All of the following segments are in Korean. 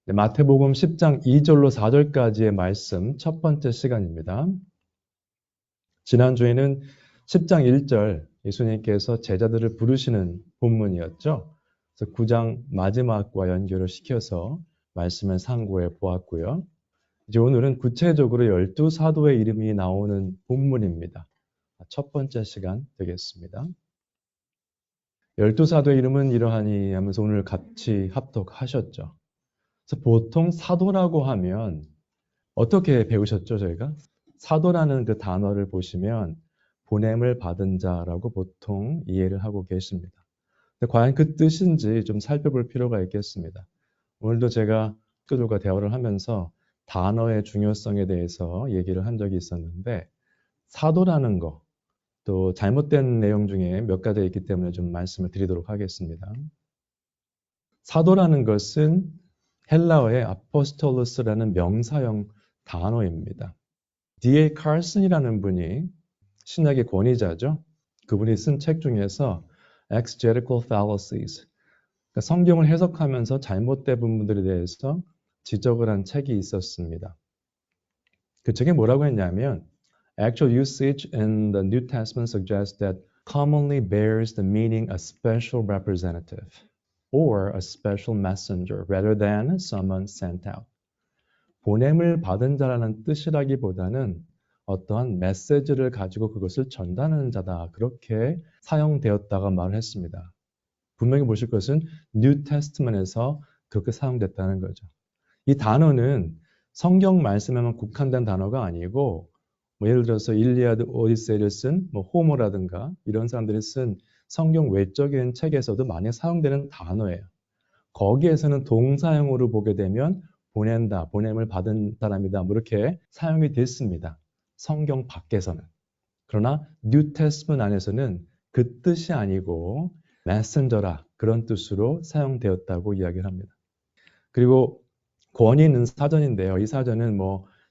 네, 마태복음 10장 2절로 4절까지의 말씀 첫 번째 시간입니다. 지난주에는 10장 1절 예수님께서 제자들을 부르시는 본문이었죠. 그래서 9장 마지막과 연결을 시켜서 말씀을 상고해 보았고요. 이제 오늘은 구체적으로 12사도의 이름이 나오는 본문입니다. 첫 번째 시간 되겠습니다. 12사도의 이름은 이러하니 하면서 오늘 같이 합독하셨죠. 그래서 보통 사도라고 하면 어떻게 배우셨죠, 저희가? 사도라는 그 단어를 보시면 보냄을 받은 자라고 보통 이해를 하고 계십니다. 근데 과연 그 뜻인지 좀 살펴볼 필요가 있겠습니다. 오늘도 제가 학교들과 대화를 하면서 단어의 중요성에 대해서 얘기를 한 적이 있었는데 사도라는 거, 또 잘못된 내용 중에 몇 가지 있기 때문에 좀 말씀을 드리도록 하겠습니다. 사도라는 것은 헬라어의 아포스톨로스라는 명사형 단어입니다. D.A. 칼슨이라는 분이 신약의 권위자죠. 그분이 쓴 책 중에서 Exegetical Fallacies, 그러니까 성경을 해석하면서 잘못된 부분들에 대해서 지적을 한 책이 있었습니다. 그 책에 뭐라고 했냐면 Actual usage in the New Testament suggests that commonly bears the meaning a special representative or a special messenger rather than someone sent out. 보냄을 받은 자라는 뜻이라기보다는 어떠한 메시지를 가지고 그것을 전달하는 자다. 그렇게 사용되었다가 말을 했습니다. 분명히 보실 것은 뉴 테스트먼에서 그렇게 사용됐다는 거죠. 이 단어는 성경 말씀에만 국한된 단어가 아니고 예를 들어서 일리아드, 오디세이를 쓴 호모라든가 이런 사람들이 쓴 성경 외적인 책에서도 많이 사용되는 단어예요. 거기에서는 동사형으로 보게 되면 보낸다, 보냄을 받은 사람이다 이렇게 사용이 됐습니다. 성경 밖에서는. 그러나 뉴 테스트먼 안에서는 그 뜻이 아니고 메신저라 그런 뜻으로 사용되었다고 이야기를 합니다. 그리고 권위 있는 사전인데요. 이 사전은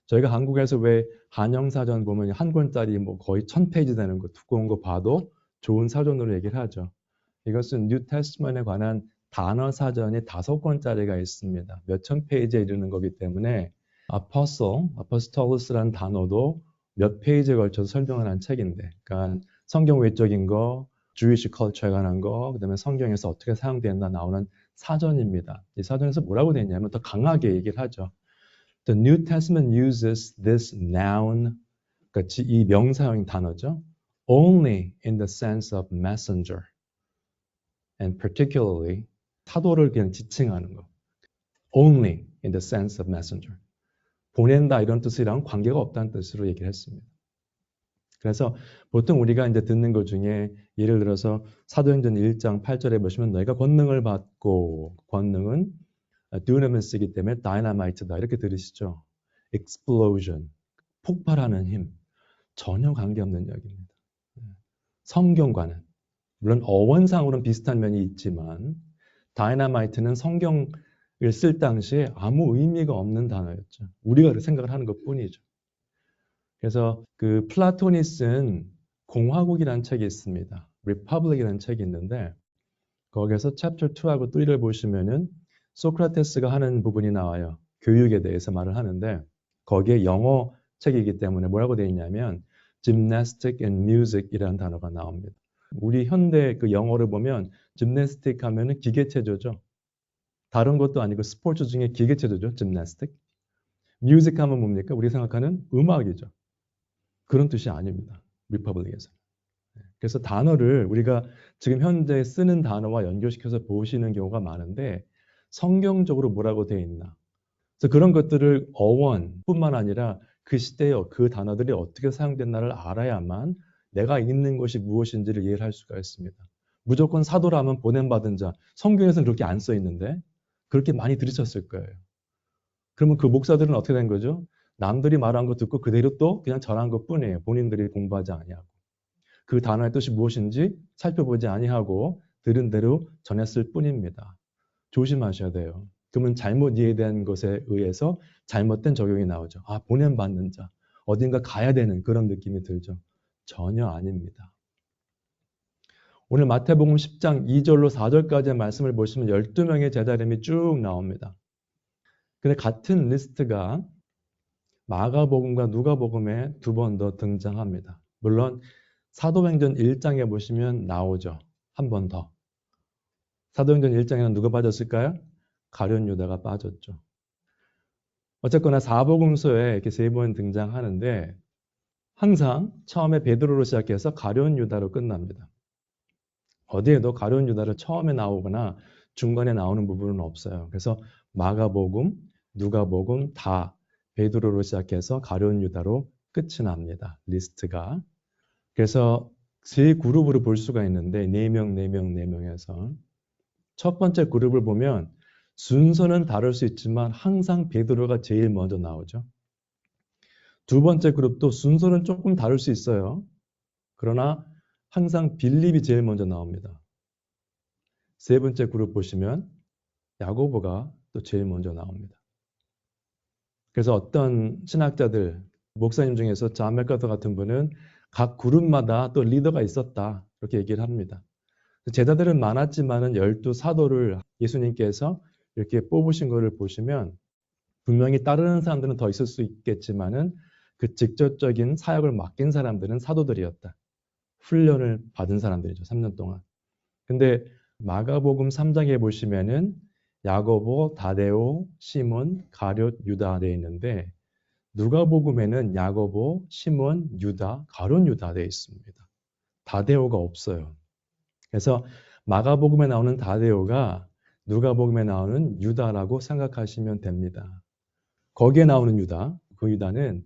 저희가 한국에서 왜 한영사전 보면 한 권짜리 거의 1000페이지 되는 거 두꺼운 거 봐도 좋은 사전으로 얘기를 하죠. 이것은 뉴 테스트먼에 관한 단어 사전이 5권짜리가 있습니다. 몇천 페이지에 이르는 거기 때문에 아포스톨로스라는 단어도 몇 페이지에 걸쳐서 설명을 한 책인데, 그러니까 성경 외적인 거, 주이시 컬처에 관한 거, 그다음에 성경에서 어떻게 사용되나 나오는 사전입니다. 이 사전에서 뭐라고 되어 있냐면 더 강하게 얘기를 하죠. The New Testament uses this noun, 그러니까 이 명사형 단어죠. Only in the sense of messenger, and particularly 사도를 그냥 지칭하는 거. Only in the sense of messenger. 보낸다 이런 뜻이랑 관계가 없다는 뜻으로 얘기를 했습니다. 그래서 보통 우리가 이제 듣는 것 중에 예를 들어서 사도행전 1장 8절에 보시면 너희가 권능을 받고, 권능은 dunamis이기 때문에 dynamite다 이렇게 들으시죠. explosion, 폭발하는 힘, 전혀 관계없는 이야기입니다. 성경과는 물론 어원상으로는 비슷한 면이 있지만 다이너마이트는 성경을 쓸 당시에 아무 의미가 없는 단어였죠. 우리가 그렇게 생각을 하는 것뿐이죠. 그래서 그 플라톤이 쓴 공화국이라는 책이 있습니다. Republic이라는 책이 있는데 거기에서 챕터 2하고 3를 보시면은 소크라테스가 하는 부분이 나와요. 교육에 대해서 말을 하는데 거기에 영어 책이기 때문에 뭐라고 되어 있냐면 gymnastic and music이라는 단어가 나옵니다. 우리 현대 그 영어를 보면 짐내스틱 하면은 기계체조죠. 다른 것도 아니고 스포츠 중에 기계체조죠. 짐내스틱. 뮤직 하면 뭡니까? 우리 생각하는 음악이죠. 그런 뜻이 아닙니다. 리퍼블릭에서. 그래서 단어를 우리가 지금 현재 쓰는 단어와 연결시켜서 보시는 경우가 많은데 성경적으로 뭐라고 되어 있나. 그래서 그런 것들을 어원뿐만 아니라 그 시대에 그 단어들이 어떻게 사용됐나를 알아야만 내가 읽는 것이 무엇인지를 이해를 할 수가 있습니다. 무조건 사도라면 보냄받은 자. 성경에서는 그렇게 안 써 있는데 그렇게 많이 들으셨을 거예요. 그러면 그 목사들은 어떻게 된 거죠? 남들이 말한 거 듣고 그대로 또 그냥 전한 것뿐이에요. 본인들이 공부하지 아니하고. 그 단어의 뜻이 무엇인지 살펴보지 아니하고 들은 대로 전했을 뿐입니다. 조심하셔야 돼요. 그러면 잘못 이해된 것에 의해서 잘못된 적용이 나오죠. 아, 보냄받는 자. 어딘가 가야 되는 그런 느낌이 들죠. 전혀 아닙니다. 오늘 마태복음 10장 2절로 4절까지의 말씀을 보시면 12명의 제자 이름이 쭉 나옵니다. 근데 같은 리스트가 마가복음과 누가복음에 2번 더 등장합니다. 물론 사도행전 1장에 보시면 나오죠. 한 번 더. 사도행전 1장에는 누가 빠졌을까요? 가룟 유다가 빠졌죠. 어쨌거나 사복음서에 이렇게 3번 등장하는데 항상 처음에 베드로로 시작해서 가룟 유다로 끝납니다. 어디에도 가룟 유다를 처음에 나오거나 중간에 나오는 부분은 없어요. 그래서 마가복음, 누가복음 다 베드로로 시작해서 가룟 유다로 끝이 납니다. 리스트가. 그래서 세 그룹으로 볼 수가 있는데 4명, 4명, 4명에서 첫 번째 그룹을 보면 순서는 다를 수 있지만 항상 베드로가 제일 먼저 나오죠. 두 번째 그룹도 순서는 조금 다를 수 있어요. 그러나 항상 빌립이 제일 먼저 나옵니다. 세 번째 그룹 보시면 야고보가 또 제일 먼저 나옵니다. 그래서 어떤 신학자들, 목사님 중에서 존 맥카터 같은 분은 각 그룹마다 또 리더가 있었다 이렇게 얘기를 합니다. 제자들은 많았지만은 12사도를 예수님께서 이렇게 뽑으신 것을 보시면 분명히 따르는 사람들은 더 있을 수 있겠지만은 그 직접적인 사역을 맡긴 사람들은 사도들이었다. 훈련을 받은 사람들이죠. 3년 동안. 근데 마가복음 3장에 보시면은 야고보, 다데오, 시몬, 가룟, 유다 되어 있는데 누가복음에는 야고보, 시몬, 유다, 가룟, 유다 되어 있습니다. 다데오가 없어요. 그래서 마가복음에 나오는 다데오가 누가복음에 나오는 유다라고 생각하시면 됩니다. 거기에 나오는 유다, 그 유다는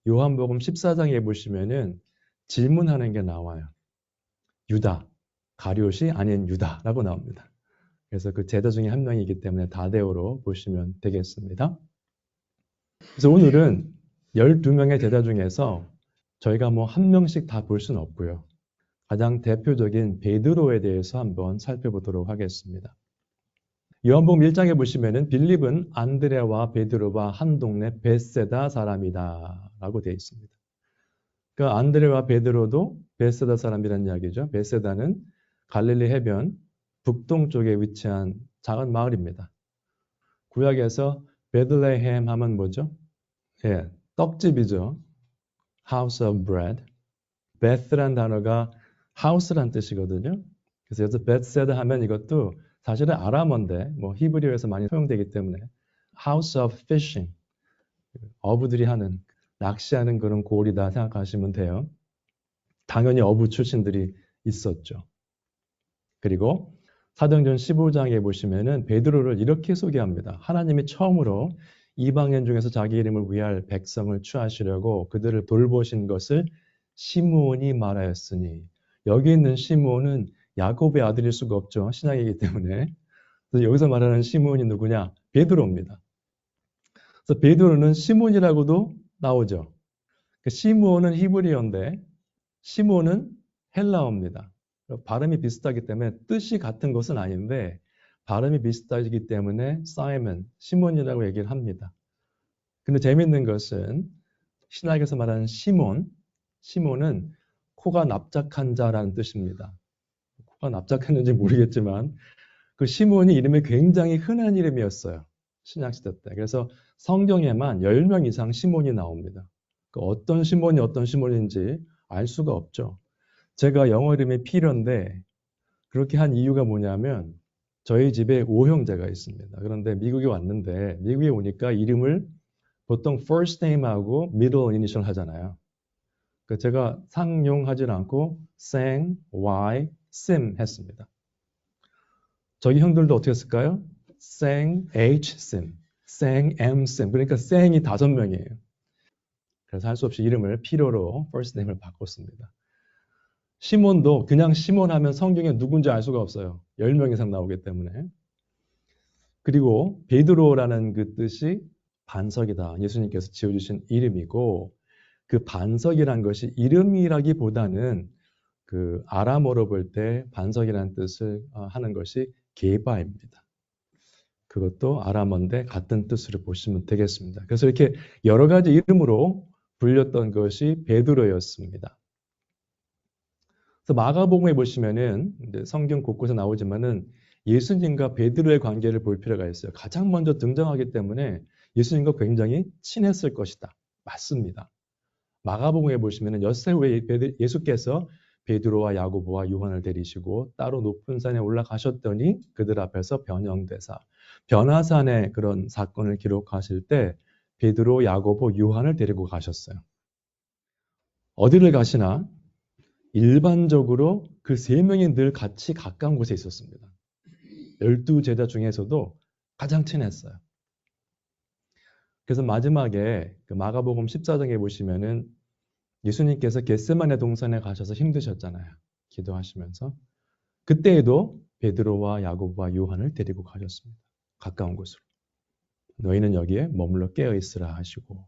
요한복음 14장에 보시면은 질문하는 게 나와요. 유다, 가룟이 아닌 유다라고 나옵니다. 그래서 그 제자 중에 한 명이기 때문에 다데오로 보시면 되겠습니다. 그래서 오늘은 12명의 제자 중에서 저희가 뭐 한 명씩 다 볼 수는 없고요. 가장 대표적인 베드로에 대해서 한번 살펴보도록 하겠습니다. 요한복음 1장에 보시면은 빌립은 안드레와 베드로와 한 동네 벳세다 사람이다 라고 되어 있습니다. 그 안드레와 베드로도 벳세다 사람이라는 이야기죠. 벳세다는 갈릴리 해변 북동쪽에 위치한 작은 마을입니다. 구약에서 베들레헴 하면 뭐죠? 예, 떡집이죠. House of Bread. 베스란 단어가 house란 뜻이거든요. 그래서 여기서 벳세다 하면 이것도 사실은 아람어인데 뭐 히브리어에서 많이 사용되기 때문에 House of Fishing, 어부들이 하는 낚시하는 그런 고을이다 생각하시면 돼요. 당연히 어부 출신들이 있었죠. 그리고 사도행전 15장에 보시면은 베드로를 이렇게 소개합니다. 하나님이 처음으로 이방인 중에서 자기 이름을 위할 백성을 취하시려고 그들을 돌보신 것을 시므온이 말하였으니, 여기 있는 시므온은 야곱의 아들일 수가 없죠. 신약이기 때문에. 그래서 여기서 말하는 시므온이 누구냐? 베드로입니다. 그래서 베드로는 시몬이라고도 나오죠. 시므온은 히브리어인데 시몬은 헬라어입니다. 발음이 비슷하기 때문에 뜻이 같은 것은 아닌데 발음이 비슷하기 때문에 사이먼, 시몬이라고 얘기를 합니다. 근데 재밌는 것은 신학에서 말하는 시몬은 코가 납작한 자라는 뜻입니다. 코가 납작했는지 모르겠지만 그 시몬이 이름이 굉장히 흔한 이름이었어요. 신약시대 때. 그래서 성경에만 10명 이상 시몬이 나옵니다. 그 어떤 시몬인지 알 수가 없죠. 제가 영어 이름이 피터인데 그렇게 한 이유가 뭐냐면 저희 집에 5형제가 있습니다. 그런데 미국에 왔는데 미국에 오니까 이름을 보통 first name하고 middle initial 하잖아요. 그러니까 제가 상용하지 않고 생, Y, sim 했습니다. 저희 형들도 어떻게 했을까요? 생, H, sim, 생, M, sim. 그러니까 생이 5명이에요. 그래서 할 수 없이 이름을 피터로 first name을 바꿨습니다. 시몬도 그냥 시몬 하면 성경에 누군지 알 수가 없어요. 10명 이상 나오기 때문에. 그리고 베드로라는 그 뜻이 반석이다. 예수님께서 지어주신 이름이고 그 반석이란 것이 이름이라기보다는 그 아람어로 볼 때 반석이라는 뜻을 하는 것이 게바입니다. 그것도 아람어인데 같은 뜻으로 보시면 되겠습니다. 그래서 이렇게 여러 가지 이름으로 불렸던 것이 베드로였습니다. 그래서 마가복음에 보시면은 성경 곳곳에 나오지만은 예수님과 베드로의 관계를 볼 필요가 있어요. 가장 먼저 등장하기 때문에 예수님과 굉장히 친했을 것이다. 맞습니다. 마가복음에 보시면 엿새 후에 예수께서 베드로와 야고보와 요한을 데리시고 따로 높은 산에 올라가셨더니 그들 앞에서 변형되사 변화산의 그런 사건을 기록하실 때 베드로, 야고보, 요한을 데리고 가셨어요. 어디를 가시나 일반적으로 그 세 명이 늘 같이 가까운 곳에 있었습니다. 12제자 중에서도 가장 친했어요. 그래서 마지막에 그 마가복음 14장에 보시면은 예수님께서 겟세마네 동산에 가셔서 힘드셨잖아요. 기도하시면서. 그때에도 베드로와 야고보와 요한을 데리고 가셨습니다. 가까운 곳으로. 너희는 여기에 머물러 깨어 있으라 하시고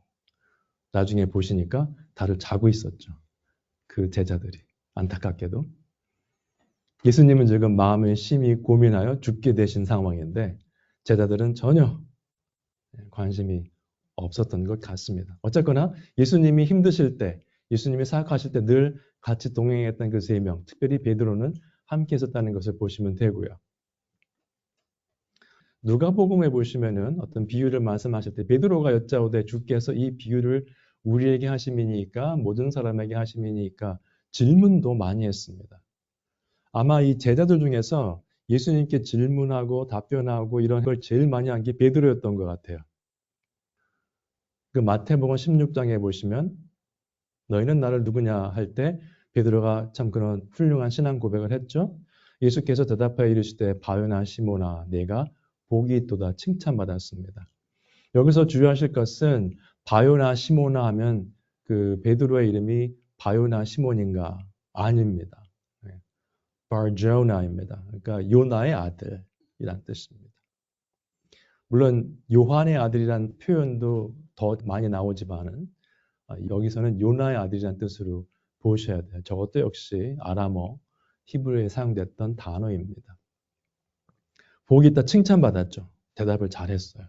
나중에 보시니까 다들 자고 있었죠. 그 제자들이. 안타깝게도. 예수님은 지금 마음에 심히 고민하여 죽게 되신 상황인데 제자들은 전혀 관심이 없었던 것 같습니다. 어쨌거나 예수님이 힘드실 때, 예수님이 사역하실 때 늘 같이 동행했던 그 세 명, 특별히 베드로는 함께 있었다는 것을 보시면 되고요. 누가복음에 보시면은 어떤 비유를 말씀하실 때 베드로가 여짜오되 주께서 이 비유를 우리에게 하심이니까 모든 사람에게 하심이니까 질문도 많이 했습니다. 아마 이 제자들 중에서 예수님께 질문하고 답변하고 이런 걸 제일 많이 한 게 베드로였던 것 같아요. 그 마태복음 16장에 보시면 너희는 나를 누구냐 할 때 베드로가 참 그런 훌륭한 신앙 고백을 했죠. 예수께서 대답하여 이르시되 바요나 시모나 내가 복이 있도다 칭찬받았습니다. 여기서 주의하실 것은 바요나 시모나 하면 그 베드로의 이름이 바요나 시몬인가? 아닙니다. 바르조나입니다. 그러니까 요나의 아들이란 뜻입니다. 물론 요한의 아들이란 표현도 더 많이 나오지만은 여기서는 요나의 아들이란 뜻으로 보셔야 돼요. 저것도 역시 아람어, 히브리어에 사용됐던 단어입니다. 복이 있다 칭찬받았죠. 대답을 잘했어요.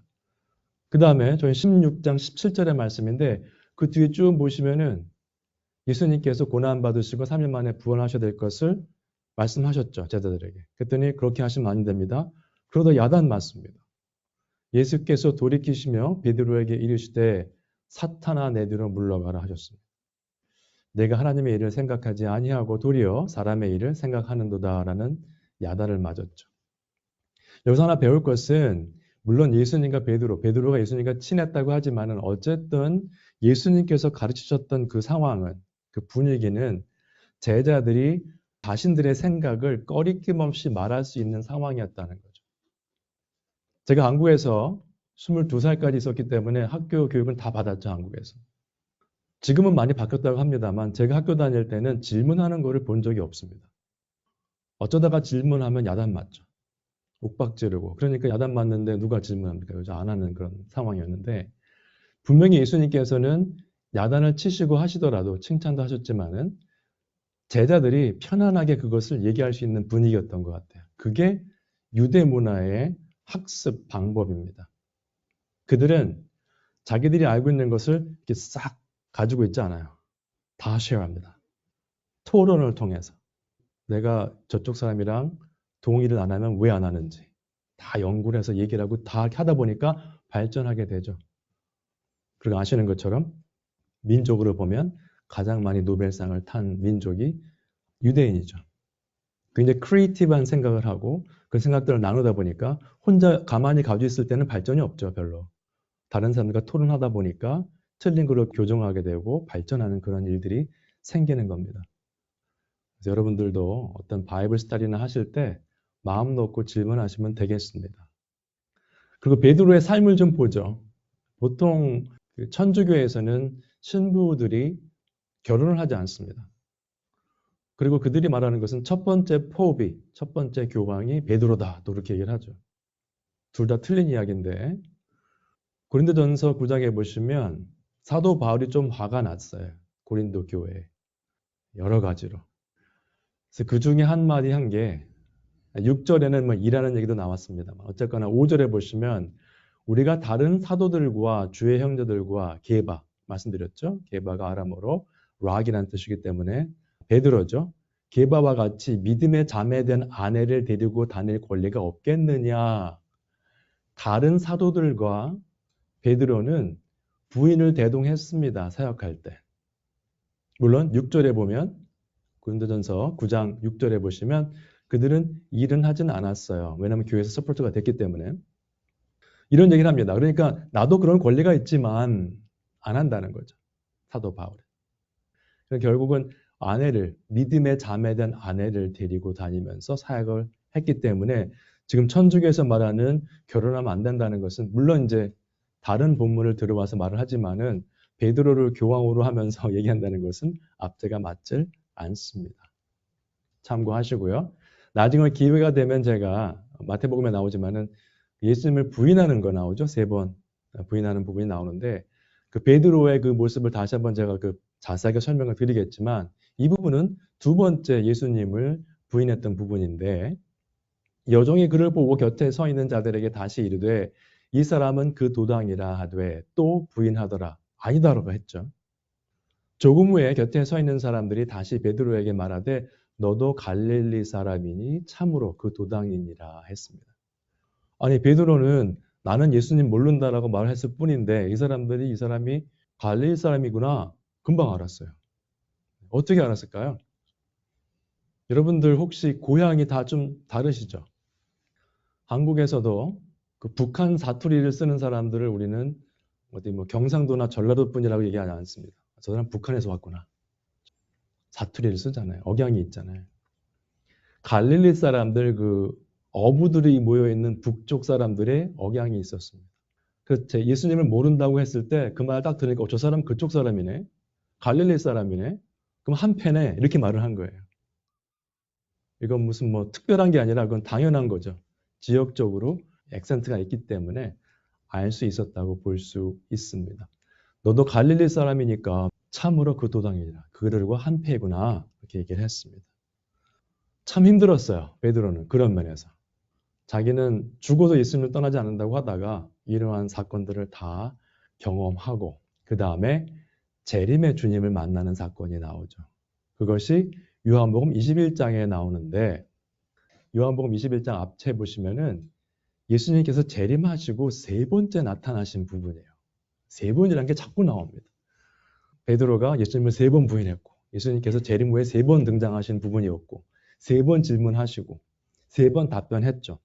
그 다음에 저희 16장 17절의 말씀인데 그 뒤에 쭉 보시면은 예수님께서 고난받으시고 3일 만에 부활하셔야 될 것을 말씀하셨죠. 제자들에게. 그랬더니 그렇게 하시면 안 됩니다. 그러다 야단 맞습니다. 예수께서 돌이키시며 베드로에게 이르시되 사탄아 내 뒤로 물러가라 하셨습니다. 내가 하나님의 일을 생각하지 아니하고 도리어 사람의 일을 생각하는도다라는 야단을 맞았죠. 여기서 하나 배울 것은 물론 예수님과 베드로가 예수님과 친했다고 하지만은 어쨌든 예수님께서 가르치셨던 그 상황은 그 분위기는 제자들이 자신들의 생각을 꺼리낌 없이 말할 수 있는 상황이었다는 거죠. 제가 한국에서 22살까지 있었기 때문에 학교 교육은 다 받았죠, 한국에서. 지금은 많이 바뀌었다고 합니다만 제가 학교 다닐 때는 질문하는 거를 본 적이 없습니다. 어쩌다가 질문하면 야단 맞죠. 옥박지르고. 그러니까 야단 맞는데 누가 질문합니까? 요즘 안 하는 그런 상황이었는데 분명히 예수님께서는 야단을 치시고 하시더라도 칭찬도 하셨지만은 제자들이 편안하게 그것을 얘기할 수 있는 분위기였던 것 같아요. 그게 유대 문화의 학습 방법입니다. 그들은 자기들이 알고 있는 것을 이렇게 싹 가지고 있지 않아요. 다 쉐어합니다. 토론을 통해서. 내가 저쪽 사람이랑 동의를 안 하면 왜 안 하는지 다 연구를 해서 얘기를 하고 다 하다 보니까 발전하게 되죠. 그리고 아시는 것처럼 민족으로 보면 가장 많이 노벨상을 탄 민족이 유대인이죠. 굉장히 크리에이티브한 생각을 하고 그 생각들을 나누다 보니까 혼자 가만히 가지고 있을 때는 발전이 없죠, 별로. 다른 사람들과 토론하다 보니까 틀린 걸로 교정하게 되고 발전하는 그런 일들이 생기는 겁니다. 그래서 여러분들도 어떤 바이블 스터디나 하실 때 마음 놓고 질문하시면 되겠습니다. 그리고 베드로의 삶을 좀 보죠. 보통 천주교에서는 신부들이 결혼을 하지 않습니다. 그리고 그들이 말하는 것은 첫 번째 포비, 첫 번째 교황이 베드로다. 또 그렇게 얘기를 하죠. 둘 다 틀린 이야기인데 고린도전서 9장에 보시면 사도 바울이 좀 화가 났어요. 고린도 교회에. 여러 가지로. 그래서 그 중에 한마디 한 게 6절에는 뭐 일하는 얘기도 나왔습니다만 어쨌거나 5절에 보시면 우리가 다른 사도들과 주의 형제들과 게바 말씀드렸죠. 게바가 아람어로 락이라는 뜻이기 때문에 베드로죠. 게바와 같이 믿음의 자매된 아내를 데리고 다닐 권리가 없겠느냐. 다른 사도들과 베드로는 부인을 대동했습니다. 사역할 때. 물론 6절에 보면 고린도전서 9장 6절에 보시면 그들은 일은 하진 않았어요. 왜냐하면 교회에서 서포트가 됐기 때문에. 이런 얘기를 합니다. 그러니까 나도 그런 권리가 있지만 안 한다는 거죠. 사도 바울은. 결국은 믿음의 자매된 아내를 데리고 다니면서 사역을 했기 때문에 지금 천주교에서 말하는 결혼하면 안 된다는 것은 물론 이제 다른 본문을 들어와서 말을 하지만은 베드로를 교황으로 하면서 얘기한다는 것은 앞뒤가 맞질 않습니다. 참고하시고요. 나중에 기회가 되면 제가 마태복음에 나오지만은 예수님을 부인하는 거 나오죠. 3번 부인하는 부분이 나오는데 그 베드로의 그 모습을 다시 한번 제가 자세하게 설명을 드리겠지만 이 부분은 2번째 예수님을 부인했던 부분인데 여종이 그를 보고 곁에 서 있는 자들에게 다시 이르되 이 사람은 그 도당이라 하되 또 부인하더라. 아니다라고 했죠. 조금 후에 곁에 서 있는 사람들이 다시 베드로에게 말하되 너도 갈릴리 사람이니 참으로 그 도당이니라 했습니다. 아니 베드로는 나는 예수님 모른다라고 말했을 뿐인데 이 사람이 갈릴리 사람이구나 금방 알았어요. 어떻게 알았을까요? 여러분들 혹시 고향이 다 좀 다르시죠? 한국에서도 그 북한 사투리를 쓰는 사람들을 우리는 어디 경상도나 전라도 분이라고 얘기하지 않습니다. 저 사람 북한에서 왔구나. 사투리를 쓰잖아요. 억양이 있잖아요. 갈릴리 사람들 어부들이 모여있는 북쪽 사람들의 억양이 있었습니다. 그래서 예수님을 모른다고 했을 때 그 말 딱 들으니까 저 사람 그쪽 사람이네. 갈릴리 사람이네. 그럼 한패네. 이렇게 말을 한 거예요. 이건 무슨 특별한 게 아니라 그건 당연한 거죠. 지역적으로 액센트가 있기 때문에 알 수 있었다고 볼 수 있습니다. 너도 갈릴리 사람이니까 참으로 그 도당이라 그들과 한패구나 이렇게 얘기를 했습니다. 참 힘들었어요. 베드로는 그런 면에서. 자기는 죽어도 예수님을 떠나지 않는다고 하다가 이러한 사건들을 다 경험하고 그 다음에 재림의 주님을 만나는 사건이 나오죠. 그것이 요한복음 21장에 나오는데 요한복음 21장 앞에 보시면은 예수님께서 재림하시고 3번째 나타나신 부분이에요. 3번이라는 게 자꾸 나옵니다. 베드로가 예수님을 3번 부인했고 예수님께서 재림 후에 3번 등장하신 부분이었고 3번 질문하시고 3번 답변했죠.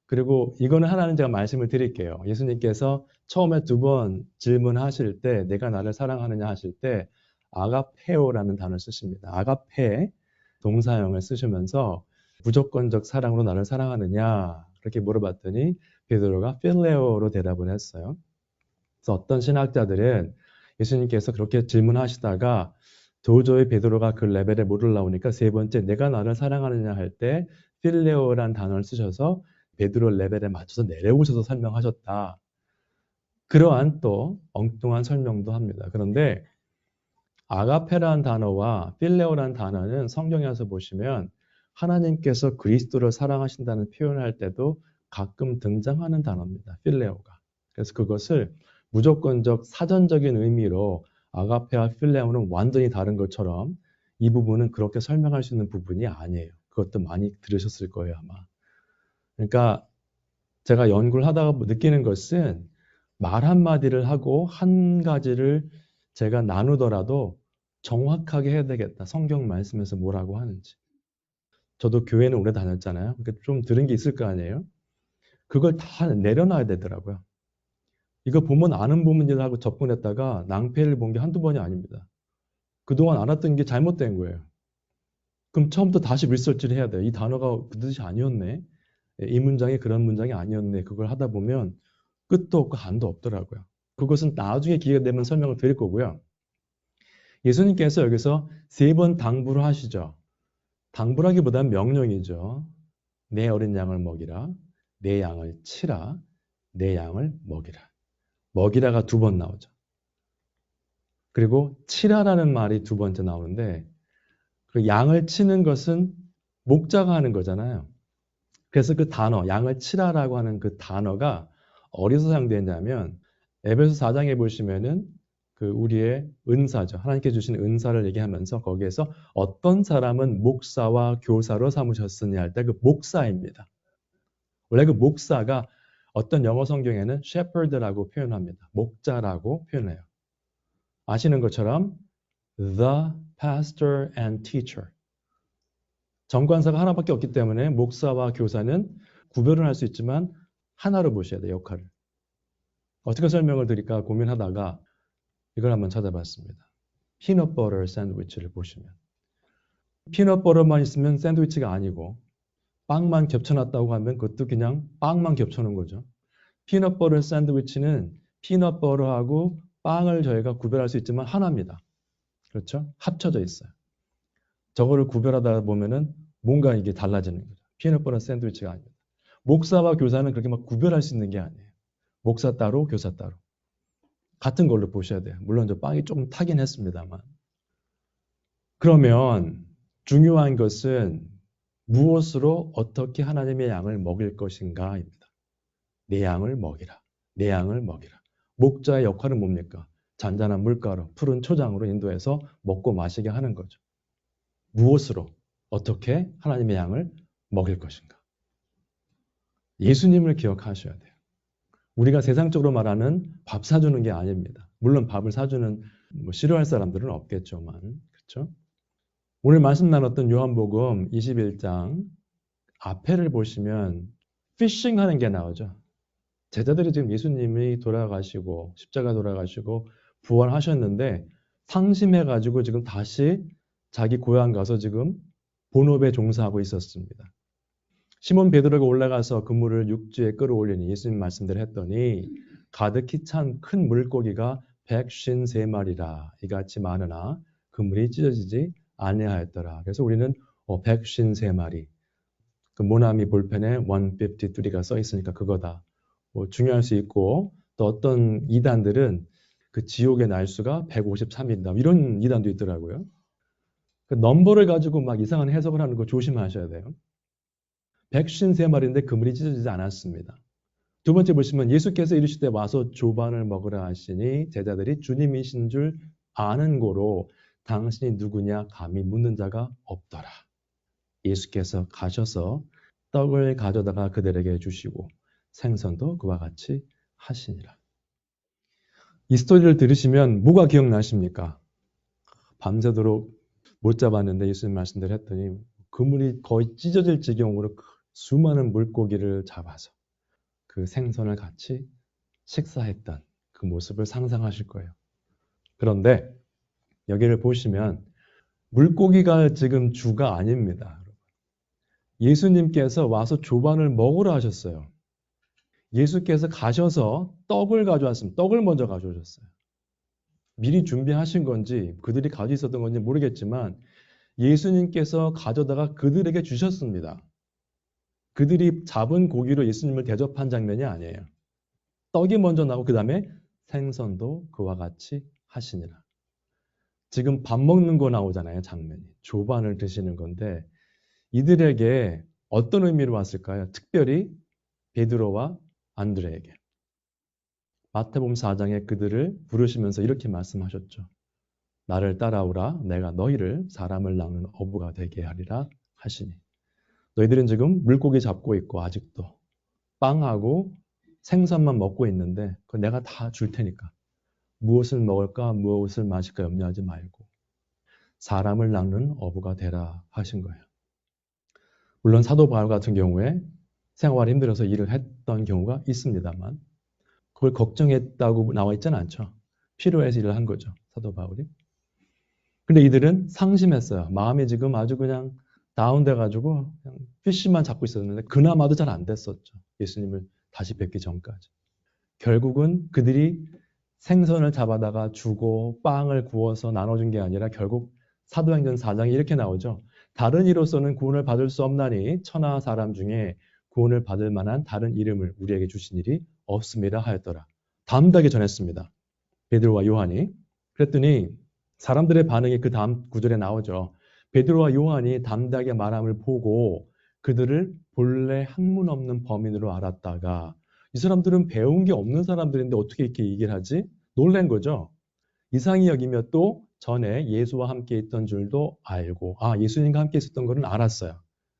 그리고 이거는 하나는 제가 말씀을 드릴게요. 예수님께서 처음에 2번 질문하실 때 내가 나를 사랑하느냐 하실 때 아가페오라는 단어를 쓰십니다. 아가페 동사형을 쓰시면서 무조건적 사랑으로 나를 사랑하느냐 그렇게 물어봤더니 베드로가 필레오로 대답을 했어요. 그래서 어떤 신학자들은 예수님께서 그렇게 질문하시다가 도저히 베드로가 그 레벨에 못 올라오니까 3번째 내가 나를 사랑하느냐 할 때 필레오라는 단어를 쓰셔서 베드로 레벨에 맞춰서 내려오셔서 설명하셨다. 그러한 또 엉뚱한 설명도 합니다. 그런데 아가페라는 단어와 필레오라는 단어는 성경에서 보시면 하나님께서 그리스도를 사랑하신다는 표현을 할 때도 가끔 등장하는 단어입니다. 필레오가. 그래서 그것을 무조건적 사전적인 의미로 아가페와 필레오는 완전히 다른 것처럼 이 부분은 그렇게 설명할 수 있는 부분이 아니에요. 그것도 많이 들으셨을 거예요, 아마. 그러니까 제가 연구를 하다가 느끼는 것은 말 한마디를 하고 한 가지를 제가 나누더라도 정확하게 해야 되겠다. 성경 말씀에서 뭐라고 하는지. 저도 교회는 오래 다녔잖아요. 그러니까 좀 들은 게 있을 거 아니에요. 그걸 다 내려놔야 되더라고요. 이거 보면 아는 부분이라 하고 접근했다가 낭패를 본 게 한두 번이 아닙니다. 그동안 알았던 게 잘못된 거예요. 그럼 처음부터 다시 리서치를 해야 돼요. 이 단어가 그 뜻이 아니었네. 이 문장이 그런 문장이 아니었네. 그걸 하다 보면 끝도 없고 한도 없더라고요. 그것은 나중에 기회가 되면 설명을 드릴 거고요. 예수님께서 여기서 3번 당부를 하시죠. 당부라기보다는 명령이죠. 내 어린 양을 먹이라. 내 양을 치라. 내 양을 먹이라. 먹이라가 2번 나오죠. 그리고 치라라는 말이 2번째 나오는데 그 양을 치는 것은 목자가 하는 거잖아요. 그래서 그 단어, 양을 치라라고 하는 그 단어가 어디서 사용되냐면 에베소 4장에 보시면은 우리의 은사죠. 하나님께 주신 은사를 얘기하면서 거기에서 어떤 사람은 목사와 교사로 삼으셨으니 할 때 그 목사입니다. 원래 그 목사가 어떤 영어 성경에는 shepherd라고 표현합니다. 목자라고 표현해요. 아시는 것처럼 the pastor and teacher. 정관사가 하나밖에 없기 때문에 목사와 교사는 구별을 할 수 있지만 하나로 보셔야 돼요, 역할을. 어떻게 설명을 드릴까 고민하다가 이걸 한번 찾아봤습니다. 피넛버터 샌드위치를 보시면 피넛버터만 있으면 샌드위치가 아니고 빵만 겹쳐놨다고 하면 그것도 그냥 빵만 겹쳐놓은 거죠. 피넛버터 샌드위치는 피넛버터하고 빵을 저희가 구별할 수 있지만 하나입니다. 그렇죠? 합쳐져 있어요. 저거를 구별하다 보면은 뭔가 이게 달라지는 거죠. 피넛버터 샌드위치가 아닙니다. 목사와 교사는 그렇게 막 구별할 수 있는 게 아니에요. 목사 따로 교사 따로. 같은 걸로 보셔야 돼요. 물론 저 빵이 조금 타긴 했습니다만. 그러면 중요한 것은 무엇으로 어떻게 하나님의 양을 먹일 것인가입니다. 내 양을 먹이라. 내 양을 먹이라. 목자의 역할은 뭡니까? 잔잔한 물가로 푸른 초장으로 인도해서 먹고 마시게 하는 거죠. 무엇으로 어떻게 하나님의 양을 먹일 것인가? 예수님을 기억하셔야 돼요. 우리가 세상적으로 말하는 밥 사주는 게 아닙니다. 물론 밥을 사주는 싫어할 사람들은 없겠지만 그렇죠? 오늘 말씀 나눴던 요한복음 21장 앞에를 보시면 피싱 하는 게 나오죠. 제자들이 지금 예수님이 돌아가시고 십자가 돌아가시고 부활하셨는데 상심해가지고 지금 다시 자기 고향 가서 지금 본업에 종사하고 있었습니다. 시몬 베드로가 올라가서 그물을 육지에 끌어올리니 예수님 말씀대로 했더니 가득히 찬 큰 물고기가 153마리라 이같이 많으나 그물이 찢어지지 아니하였더라. 그래서 우리는 153마리 그 모나미 볼펜에 153가 써 있으니까 그거다. 중요할 수 있고 또 어떤 이단들은 그 지옥의 날수가 153이다. 이런 이단도 있더라고요. 그 넘버를 가지고 막 이상한 해석을 하는 거 조심하셔야 돼요. 153마리인데 그물이 찢어지지 않았습니다. 두 번째 보시면 예수께서 이르시되 와서 조반을 먹으라 하시니 제자들이 주님이신 줄 아는 고로 당신이 누구냐 감히 묻는 자가 없더라. 예수께서 가셔서 떡을 가져다가 그들에게 주시고 생선도 그와 같이 하시니라. 이 스토리를 들으시면 뭐가 기억나십니까? 밤새도록 못 잡았는데 예수님 말씀대로 했더니 그물이 거의 찢어질 지경으로 수많은 물고기를 잡아서 그 생선을 같이 식사했던 그 모습을 상상하실 거예요. 그런데 여기를 보시면 물고기가 지금 주가 아닙니다. 예수님께서 와서 조반을 먹으라 하셨어요. 예수께서 가셔서 떡을 가져왔습니다. 떡을 먼저 가져오셨어요. 미리 준비하신 건지 그들이 가지고 있었던 건지 모르겠지만 예수님께서 가져다가 그들에게 주셨습니다. 그들이 잡은 고기로 예수님을 대접한 장면이 아니에요. 떡이 먼저 나오고 그 다음에 생선도 그와 같이 하시니라. 지금 밥 먹는 거 나오잖아요. 장면이. 조반을 드시는 건데 이들에게 어떤 의미로 왔을까요? 특별히 베드로와 안드레에게. 마태복음 4장에 그들을 부르시면서 이렇게 말씀하셨죠. 나를 따라오라 내가 너희를 사람을 낚는 어부가 되게 하리라 하시니. 너희들은 지금 물고기 잡고 있고 아직도 빵하고 생선만 먹고 있는데 그거 내가 다 줄 테니까 무엇을 먹을까 무엇을 마실까 염려하지 말고 사람을 낚는 어부가 되라 하신 거예요. 물론 사도 바울 같은 경우에 생활이 힘들어서 일을 했던 경우가 있습니다만 그걸 걱정했다고 나와 있지는 않죠. 필요해서 일을 한 거죠. 사도 바울이. 근데 이들은 상심했어요. 마음이 지금 아주 그냥 다운돼가지고 그냥 피쉬만 잡고 있었는데 그나마도 잘 안 됐었죠. 예수님을 다시 뵙기 전까지. 결국은 그들이 생선을 잡아다가 주고 빵을 구워서 나눠준 게 아니라 결국 사도행전 4장에 이렇게 나오죠. 다른 이로서는 구원을 받을 수 없나니 천하 사람 중에 구원을 받을 만한 다른 이름을 우리에게 주신 일이 없음이라 하였더라. 담대하게 전했습니다. 베드로와 요한이. 그랬더니 사람들의 반응이 그 다음 구절에 나오죠. 베드로와 요한이 담대하게 말함을 보고 그들을 본래 학문 없는 범인으로 알았다가 이 사람들은 배운 게 없는 사람들인데 어떻게 이렇게 얘기를 하지? 놀란 거죠. 이상히 여기며 또 전에 예수와 함께 있던 줄도 알고, 예수님과 함께 있었던 것은 알았어요.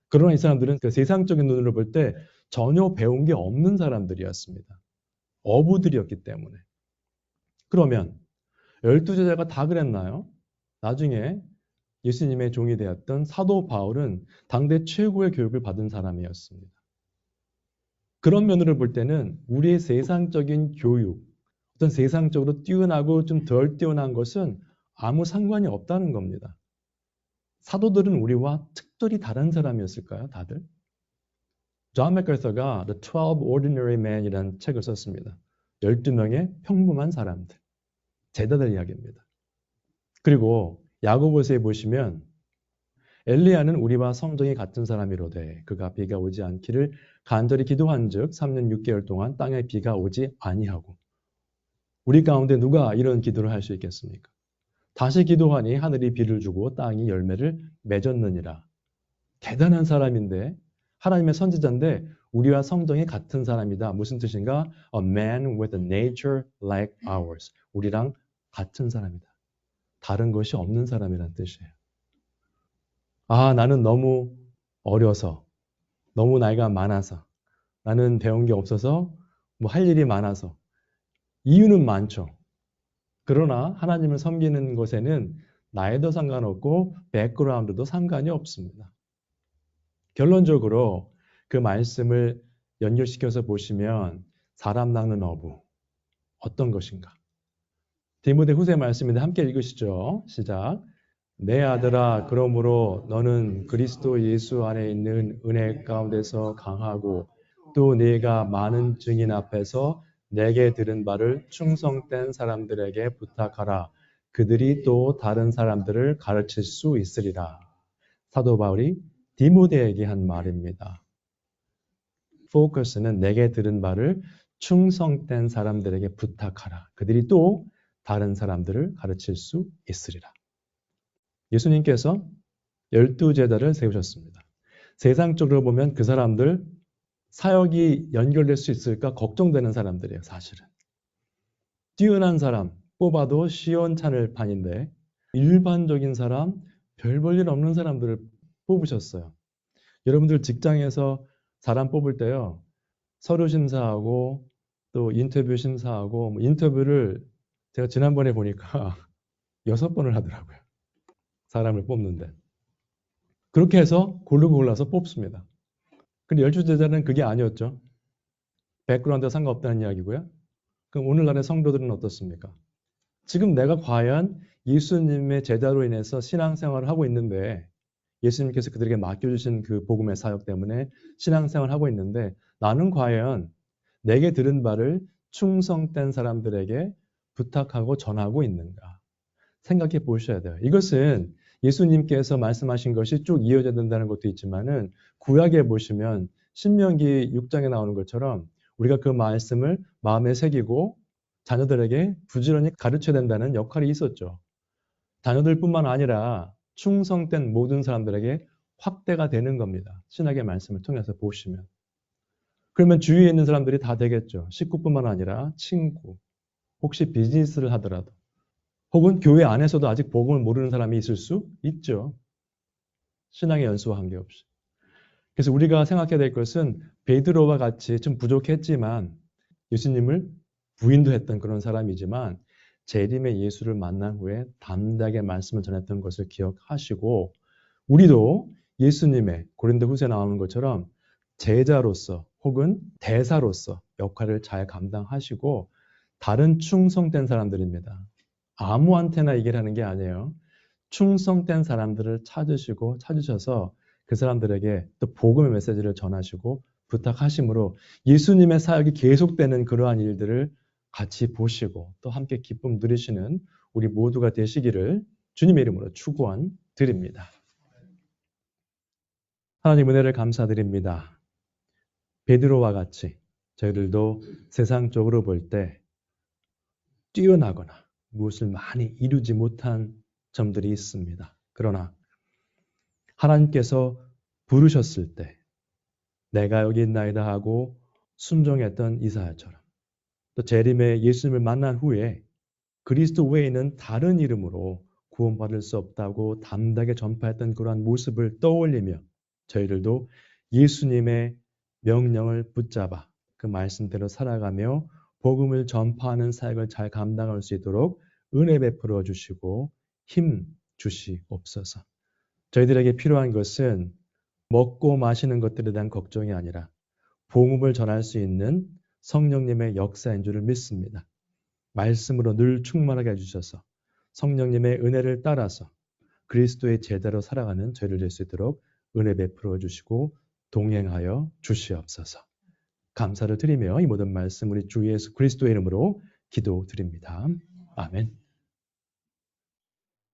그러나 이 사람들은 그 세상적인 눈으로 볼 때 전혀 배운 게 없는 사람들이었습니다. 어부들이었기 때문에. 그러면 12제자가 다 그랬나요? 나중에 예수님의 종이 되었던 사도 바울은 당대 최고의 교육을 받은 사람이었습니다. 그런 면으로 볼 때는 우리의 세상적인 교육, 어떤 세상적으로 뛰어나고 좀 덜 뛰어난 것은 아무 상관이 없다는 겁니다. 사도들은 우리와 특별히 다른 사람이었을까요, 다들? 존 맥컬서가 The 12 Ordinary Men이라는 책을 썼습니다. 12명의 평범한 사람들, 제자들 이야기입니다. 그리고 야고보서에 보시면 엘리야는 우리와 성정이 같은 사람이로되 그가 비가 오지 않기를 간절히 기도한즉 3년 6개월 동안 땅에 비가 오지 아니하고 우리 가운데 누가 이런 기도를 할 수 있겠습니까? 다시 기도하니 하늘이 비를 주고 땅이 열매를 맺었느니라. 대단한 사람인데 하나님의 선지자인데 우리와 성정이 같은 사람이다. 무슨 뜻인가? A man with a nature like ours. 우리랑 같은 사람이다. 다른 것이 없는 사람이란 뜻이에요. 나는 너무 어려서, 너무 나이가 많아서, 나는 배운 게 없어서, 할 일이 많아서. 이유는 많죠. 그러나 하나님을 섬기는 것에는 나이도 상관없고 백그라운드도 상관이 없습니다. 결론적으로 그 말씀을 연결시켜서 보시면 사람 낚는 어부 어떤 것인가? 디모데 후서 말씀인데 함께 읽으시죠. 시작. 내 아들아 그러므로 너는 그리스도 예수 안에 있는 은혜 가운데서 강하고 또 네가 많은 증인 앞에서 내게 들은 바를 충성된 사람들에게 부탁하라. 그들이 또 다른 사람들을 가르칠 수 있으리라. 사도 바울이 디모데에게 한 말입니다. 포커스는 내게 들은 바를 충성된 사람들에게 부탁하라. 그들이 또 다른 사람들을 가르칠 수 있으리라. 예수님께서 12제자를 세우셨습니다. 세상적으로 보면 그 사람들 사역이 연결될 수 있을까 걱정되는 사람들이에요, 사실은. 뛰어난 사람 뽑아도 시원찮을 판인데 일반적인 사람, 별 볼 일 없는 사람들을 뽑으셨어요. 여러분들 직장에서 사람 뽑을 때요. 서류 심사하고 또 인터뷰 심사하고 인터뷰를 제가 지난번에 보니까 6번을 하더라고요. 사람을 뽑는데. 그렇게 해서 고르고 골라서 뽑습니다. 근데 12제자는 그게 아니었죠. 백그라운드와 상관없다는 이야기고요. 그럼 오늘날의 성도들은 어떻습니까? 지금 내가 과연 예수님의 제자로 인해서 신앙생활을 하고 있는데 예수님께서 그들에게 맡겨주신 그 복음의 사역 때문에 신앙생활을 하고 있는데 나는 과연 내게 들은 바를 충성된 사람들에게 부탁하고 전하고 있는가? 생각해 보셔야 돼요. 이것은 예수님께서 말씀하신 것이 쭉 이어져야 된다는 것도 있지만은 구약에 보시면 신명기 6장에 나오는 것처럼 우리가 그 말씀을 마음에 새기고 자녀들에게 부지런히 가르쳐야 된다는 역할이 있었죠. 자녀들뿐만 아니라 충성된 모든 사람들에게 확대가 되는 겁니다. 신학의 말씀을 통해서 보시면. 그러면 주위에 있는 사람들이 다 되겠죠. 식구뿐만 아니라 친구, 혹시 비즈니스를 하더라도 혹은 교회 안에서도 아직 복음을 모르는 사람이 있을 수 있죠. 신앙의 연수와 관계없이. 그래서 우리가 생각해야 될 것은 베드로와 같이 좀 부족했지만 예수님을 부인도 했던 그런 사람이지만 재림의 예수를 만난 후에 담대하게 말씀을 전했던 것을 기억하시고 우리도 예수님의 고린도 후서에 나오는 것처럼 제자로서 혹은 대사로서 역할을 잘 감당하시고 다른 충성된 사람들입니다. 아무한테나 얘기를 하는 게 아니에요. 충성된 사람들을 찾으셔서 그 사람들에게 또 복음의 메시지를 전하시고 부탁하심으로 예수님의 사역이 계속되는 그러한 일들을 같이 보시고 또 함께 기쁨 누리시는 우리 모두가 되시기를 주님의 이름으로 축원 드립니다. 하나님 은혜를 감사드립니다. 베드로와 같이 저희들도 세상적으로 볼 때 뛰어나거나 무엇을 많이 이루지 못한 점들이 있습니다. 그러나 하나님께서 부르셨을 때 내가 여기 있나이다 하고 순종했던 이사야처럼 또 재림의 예수님을 만난 후에 그리스도 외에는 다른 이름으로 구원받을 수 없다고 담대하게 전파했던 그러한 모습을 떠올리며 저희들도 예수님의 명령을 붙잡아 그 말씀대로 살아가며 복음을 전파하는 사역을 잘 감당할 수 있도록 은혜 베풀어 주시고 힘 주시옵소서. 저희들에게 필요한 것은 먹고 마시는 것들에 대한 걱정이 아니라 복음을 전할 수 있는 성령님의 역사인 줄을 믿습니다. 말씀으로 늘 충만하게 해주셔서 성령님의 은혜를 따라서 그리스도의 제자로 살아가는 저희를 될 수 있도록 은혜 베풀어 주시고 동행하여 주시옵소서. 감사를 드리며 이 모든 말씀 우리 주 예수 그리스도의 이름으로 기도드립니다. 아멘.